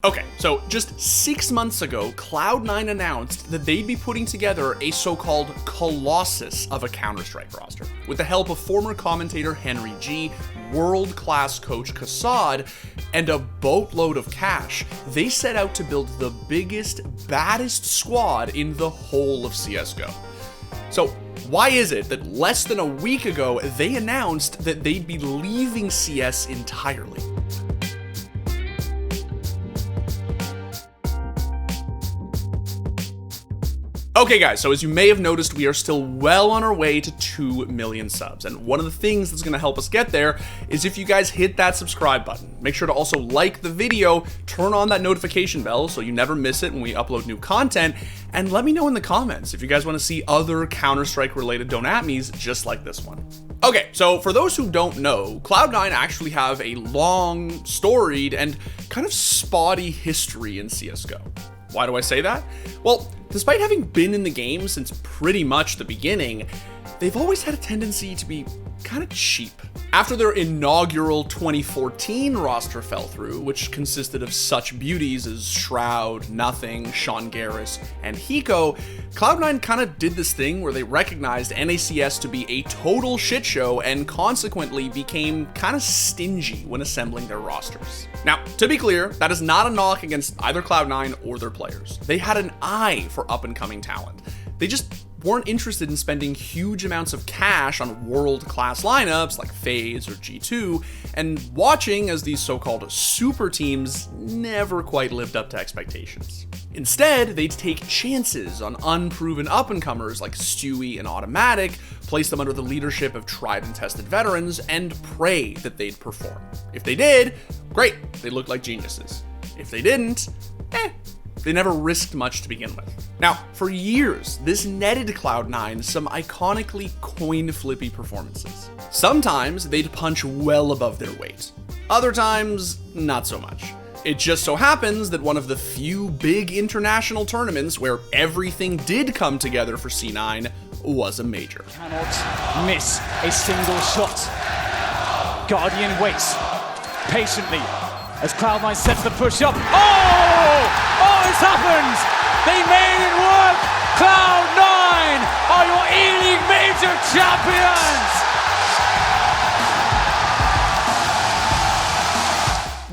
Okay, so just 6 months ago, Cloud9 announced that they'd be putting together a so-called Colossus of a Counter-Strike roster. With the help of former commentator HenryG, world-class coach kassad, and a boatload of cash, they set out to build the biggest, baddest squad in the whole of CSGO. So why is it that less than a week ago, they announced that they'd be leaving CS entirely? Okay guys, so as you may have noticed, we are still well on our way to 2 million subs, and one of the things that's going to help us get there is if you guys hit that subscribe button. Make sure to also like the video, turn on that notification bell so you never miss it when we upload new content, and let me know in the comments if you guys want to see other Counter-Strike related don't at me's just like this one. Okay, so for those who don't know, Cloud9 actually have a long, storied, and kind of spotty history in CSGO. Why do I say that? Well, despite having been in the game since pretty much the beginning, they've always had a tendency to be kind of cheap. After their inaugural 2014 roster fell through, which consisted of such beauties as Shroud, Nothing, Sean Garris, and Hiko, Cloud9 kind of did this thing where they recognized NACS to be a total shit show and consequently became kind of stingy when assembling their rosters. Now, to be clear, that is not a knock against either Cloud9 or their players. They had an eye for up-and-coming talent. They just weren't interested in spending huge amounts of cash on world-class lineups like FaZe or G2, and watching as these so-called super teams never quite lived up to expectations. Instead, they'd take chances on unproven up-and-comers like Stewie and Automatic, place them under the leadership of tried and tested veterans, and pray that they'd perform. If they did, great, they looked like geniuses. If they didn't, they never risked much to begin with. Now, for years, this netted Cloud9 some iconically coin-flippy performances. Sometimes they'd punch well above their weight. Other times, not so much. It just so happens that one of the few big international tournaments where everything did come together for C9 was a major. Cannot miss a single shot. Guardian waits patiently as Cloud9 sets the push up. Oh, it's happened! They made it work! Cloud9 are your E-League Major champions!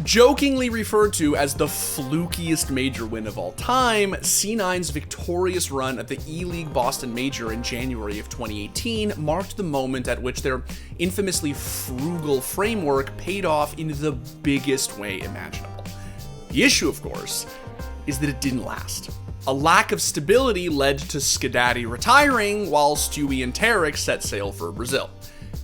Jokingly referred to as the flukiest major win of all time, C9's victorious run at the E-League Boston Major in January of 2018 marked the moment at which their infamously frugal framework paid off in the biggest way imaginable. The issue, of course, is that it didn't last. A lack of stability led to Skadaddy retiring, while Stewie and Tarek set sail for Brazil.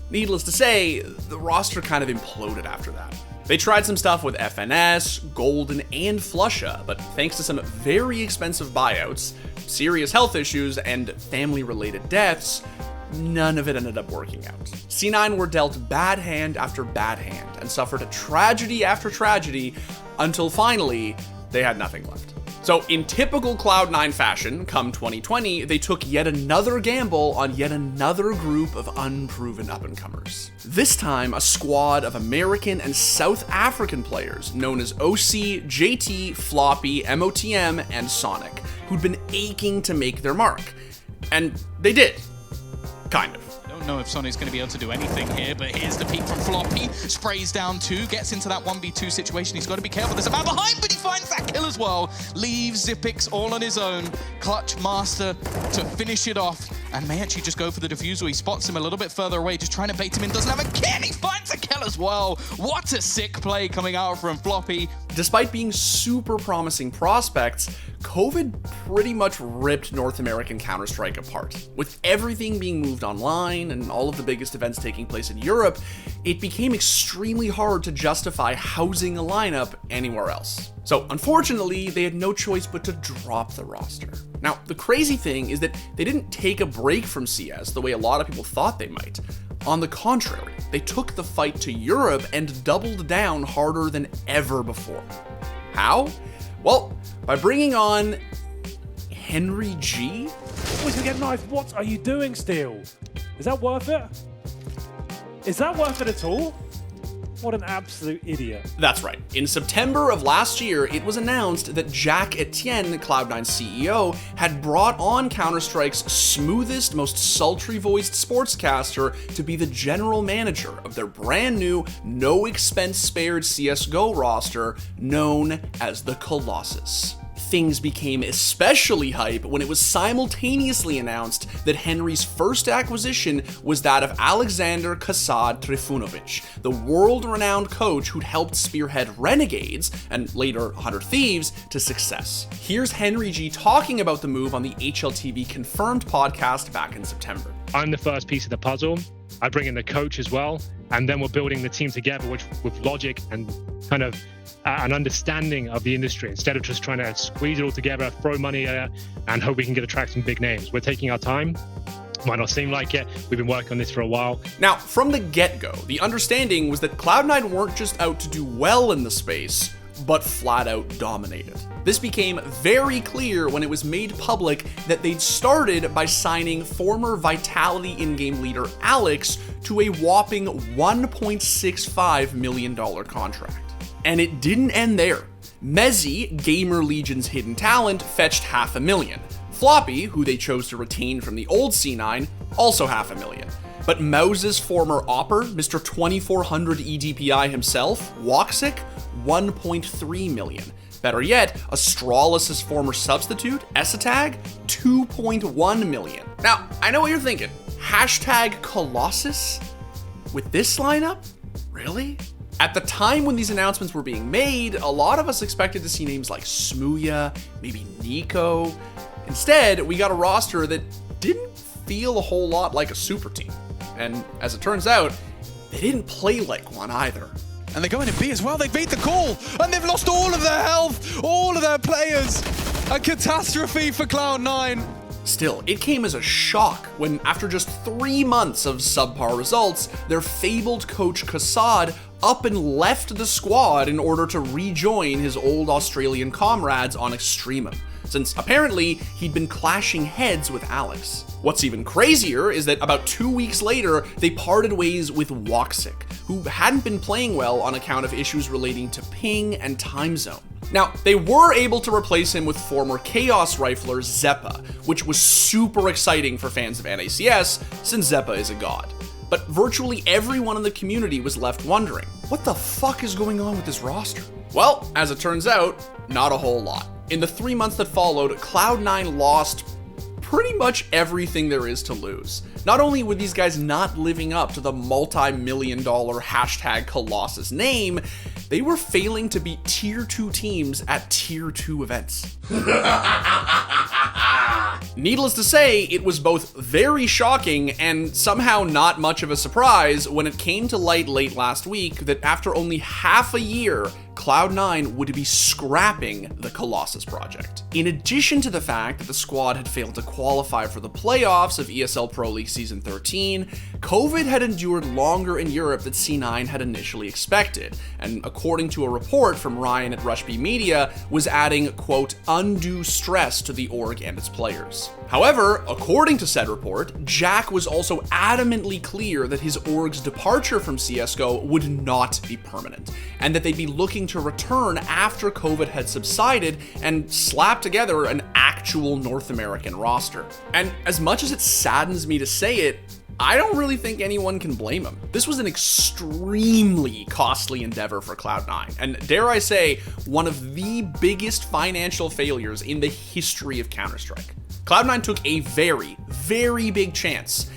Needless to say, the roster kind of imploded after that. They tried some stuff with FNS, Golden, and Flusha, but thanks to some very expensive buyouts, serious health issues, and family-related deaths, none of it ended up working out. C9 were dealt bad hand after bad hand, and suffered tragedy after tragedy, until finally, they had nothing left. So in typical Cloud9 fashion, come 2020, they took yet another gamble on yet another group of unproven up-and-comers. This time, a squad of American and South African players known as OC, JT, Floppy, MOTM, and Sonic, who'd been aching to make their mark. And they did. Kind of. Don't know if Sonic's going to be able to do anything here, but here's the peek from Floppy. Sprays down 2, gets into that 1v2 situation. He's got to be careful. There's a man behind, but he finds that kill as well. Leaves Zipix all on his own. Clutch Master to finish it off, and may actually just go for the defusal. He spots him a little bit further away, just trying to bait him in. Doesn't have a kill. He finds a kill as well. What a sick play coming out from Floppy. Despite being super promising prospects, COVID pretty much ripped North American Counter-Strike apart. With everything being moved online and all of the biggest events taking place in Europe, it became extremely hard to justify housing a lineup anywhere else. So unfortunately, they had no choice but to drop the roster. Now, the crazy thing is that they didn't take a break from CS the way a lot of people thought they might. On the contrary, they took the fight to Europe and doubled down harder than ever before. How? Well, by bringing on HenryG. Always gonna get knifed. What are you doing still? Is that worth it? Is that worth it at all? What an absolute idiot. That's right. In September of last year, it was announced that Jack Etienne, Cloud9 CEO, had brought on Counter-Strike's smoothest, most sultry-voiced sportscaster to be the general manager of their brand new, no-expense-spared CSGO roster known as the Colossus. Things became especially hype when it was simultaneously announced that HenryG's first acquisition was that of Alexander Kassad Trifunovic, the world-renowned coach who'd helped spearhead Renegades, and later 100 Thieves, to success. Here's HenryG talking about the move on the HLTV Confirmed podcast back in September. I'm the first piece of the puzzle. I bring in the coach as well, and then we're building the team together with logic and kind of an understanding of the industry instead of just trying to squeeze it all together, throw money at it, and hope we can attract some big names. We're taking our time. Might not seem like it. We've been working on this for a while. Now, from the get-go, the understanding was that Cloud9 weren't just out to do well in the space, but flat out dominated. This became very clear when it was made public that they'd started by signing former Vitality in-game leader Alex to a whopping $1.65 million contract. And it didn't end there. Mezzi, Gamer Legion's hidden talent, fetched $500,000. Floppy, who they chose to retain from the old C9, also $500,000. But Mouse's former opper, Mr. 2400 EDPI himself, Woxic, $1.3 million. Better yet, Astralis' former substitute, Esatag, $2.1 million. Now, I know what you're thinking. Hashtag Colossus? With this lineup? Really? At the time when these announcements were being made, a lot of us expected to see names like Smooya, maybe Nico. Instead, we got a roster that didn't feel a whole lot like a super team. And as it turns out, they didn't play like one either. And they're going to B as well. They've made the call, and they've lost all of their health, all of their players. A catastrophe for Cloud9. Still, it came as a shock when, after just 3 months of subpar results, their fabled coach Kassad up and left the squad in order to rejoin his old Australian comrades on Extremum, since apparently he'd been clashing heads with Alex. What's even crazier is that about 2 weeks later, they parted ways with Woxic, who hadn't been playing well on account of issues relating to ping and time zone. Now, they were able to replace him with former Chaos Rifler Zeppa, which was super exciting for fans of NACS, since Zeppa is a god. But virtually everyone in the community was left wondering, what the fuck is going on with this roster? Well, as it turns out, not a whole lot. In the 3 months that followed, Cloud9 lost pretty much everything there is to lose. Not only were these guys not living up to the multi-million-dollar hashtag Colossus name, they were failing to beat tier 2 teams at tier 2 events. Needless to say, it was both very shocking and somehow not much of a surprise when it came to light late last week that after only half a year, Cloud9 would be scrapping the Colossus project. In addition to the fact that the squad had failed to qualify for the playoffs of ESL Pro League Season 13, COVID had endured longer in Europe than C9 had initially expected, and according to a report from Ryan at Rush B Media, was adding, quote, undue stress to the org and its players. However, according to said report, Jack was also adamantly clear that his org's departure from CSGO would not be permanent, and that they'd be looking to return after COVID had subsided and slap together an actual North American roster. And as much as it saddens me to say it, I don't really think anyone can blame him. This was an extremely costly endeavor for Cloud9, and dare I say, one of the biggest financial failures in the history of Counter-Strike. Cloud9 took a very, very big chance,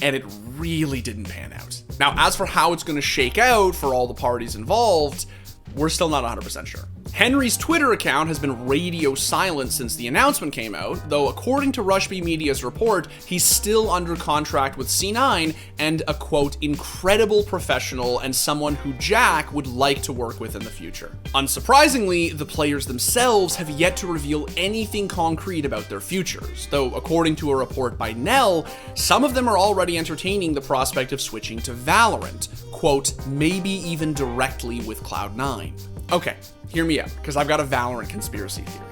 and it really didn't pan out. Now, as for how it's going to shake out for all the parties involved, we're still not 100% sure. HenryG's Twitter account has been radio silent since the announcement came out, though according to Rush B Media's report, he's still under contract with C9 and a, quote, incredible professional and someone who Jack would like to work with in the future. Unsurprisingly, the players themselves have yet to reveal anything concrete about their futures, though according to a report by Nell, some of them are already entertaining the prospect of switching to Valorant, quote, maybe even directly with Cloud9. Okay, hear me out, because I've got a Valorant conspiracy theory.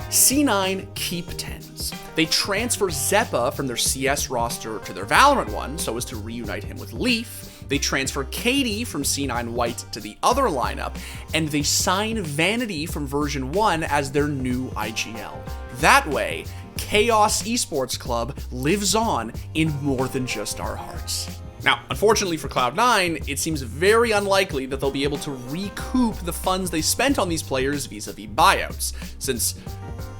C9 keep 10s. They transfer Zeppa from their CS roster to their Valorant one so as to reunite him with Leaf. They transfer Katie from C9 White to the other lineup, and they sign Vanity from version 1 as their new IGL. That way, Chaos Esports Club lives on in more than just our hearts. Now, unfortunately for Cloud9, it seems very unlikely that they'll be able to recoup the funds they spent on these players vis-a-vis buyouts, since,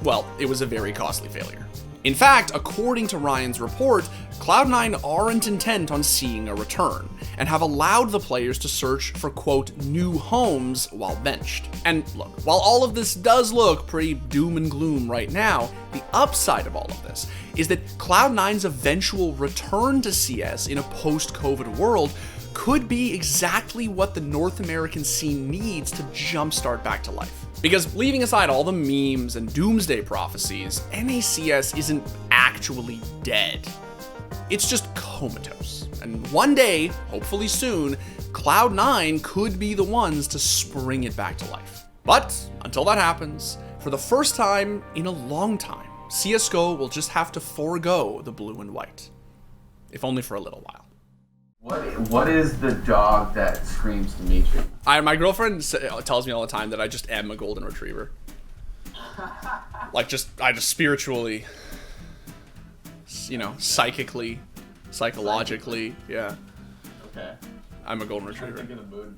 well, it was a very costly failure. In fact, according to Ryan's report, Cloud9 aren't intent on seeing a return, and have allowed the players to search for, quote, new homes while benched. And look, while all of this does look pretty doom and gloom right now, the upside of all of this is that Cloud9's eventual return to CS in a post-COVID world could be exactly what the North American scene needs to jumpstart back to life. Because leaving aside all the memes and doomsday prophecies, NACS isn't actually dead. It's just comatose. And one day, hopefully soon, Cloud9 could be the ones to spring it back to life. But until that happens, for the first time in a long time, CSGO will just have to forego the blue and white. If only for a little while. What is the dog that screams Dimitri? My girlfriend tells me all the time that I just am a golden retriever. Like, I just spiritually, you know, psychologically, yeah. Okay. I'm a golden I'm retriever. thinking of mood.